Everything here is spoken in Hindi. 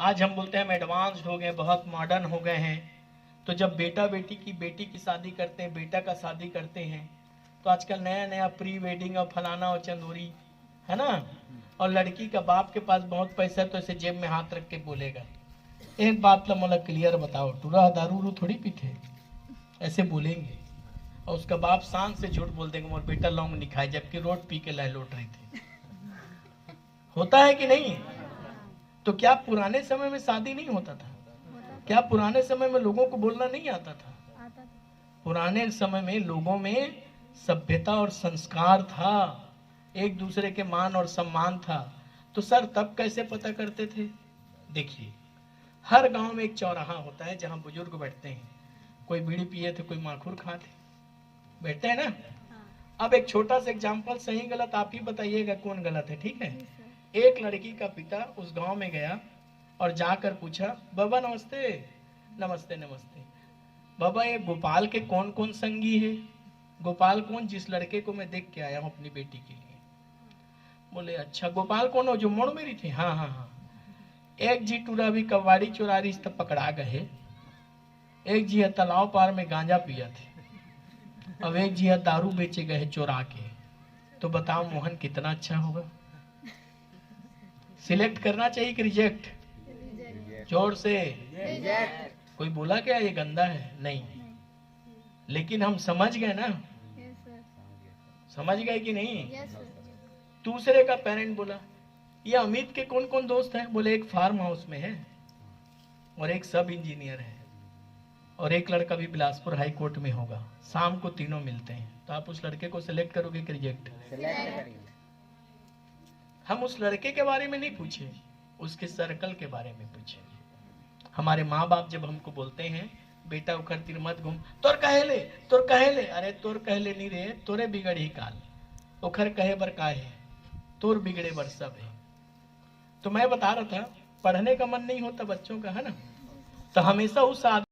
आज हम बोलते हैं हम एडवांस्ड हो गए, बहुत मॉडर्न हो गए हैं। तो जब बेटी की शादी करते हैं, बेटा का शादी करते हैं, तो आजकल नया नया प्री वेडिंग और फलाना और चंदोरी है ना। और लड़की का बाप के पास बहुत पैसा है तो ऐसे जेब में हाथ रख के बोलेगा, एक बात ला मोला क्लियर बताओ, टूरा दारू रू थोड़ी पीते, ऐसे बोलेंगे। और उसका बाप शान से झूठ बोल देंगे, मोर बेटा लौंग नहीं खाए, जबकि रोड पी के लाए लौट रही थी। होता है कि नहीं? तो क्या पुराने समय में शादी नहीं होता था? क्या पुराने समय में लोगों को बोलना नहीं आता था? पुराने समय में लोगों में सभ्यता और संस्कार था, एक दूसरे के मान और सम्मान था। तो सर तब कैसे पता करते थे? देखिए, हर गांव में एक चौराहा होता है जहां बुजुर्ग बैठते हैं, कोई बीड़ी पिए थे, कोई माखूर खाते, बैठते हैं ना। अब एक छोटा सा एग्जाम्पल, सही गलत आप ही बताइएगा कौन गलत है, ठीक है। एक लड़की का पिता उस गांव में गया और जाकर पूछा, बाबा नमस्ते। नमस्ते नमस्ते। बाबा ये गोपाल के कौन कौन संगी है? गोपाल कौन? जिस लड़के को मैं देख के आया हूँ अपनी बेटी के लिए। बोले अच्छा, गोपाल कौन हो? जो मोड़ मेरी थी? हाँ हाँ हाँ। एक जी टूरा भी कबाड़ी चुरारी तब पकड़ा गए, एक जी तालाब पार में गांजा पिया थे, अब एक जी दारू बेचे गए चुरा के। तो बताओ मोहन कितना अच्छा होगा? सिलेक्ट करना चाहिए कि रिजेक्ट? जोर से रिजेक्ट। कोई बोला क्या ये गंदा है? नहीं, लेकिन हम समझ गए ना। समझ गए कि नहीं? दूसरे का पेरेंट बोला, ये अमित के कौन कौन दोस्त हैं? बोले एक फार्म हाउस में है और एक सब इंजीनियर है और एक लड़का भी बिलासपुर हाई कोर्ट में होगा, शाम को तीनों मिलते हैं। तो आप उस लड़के को सिलेक्ट करोगे कि रिजेक्ट? हम उस लड़के के बारे में नहीं पूछे, उसके सर्कल के बारे में पूछे। हमारे माँ बाप जब हमको बोलते हैं बेटा उखर तिर मत घूम, तोर कहेले तोर कहेले, अरे तोर कहले नहीं रे, तोरे बिगड़ ही काल, उखर कहे बर का है, तोर बिगड़े बर सब है। तो मैं बता रहा था, पढ़ने का मन नहीं होता बच्चों का, है ना, तो हमेशा उस आदमी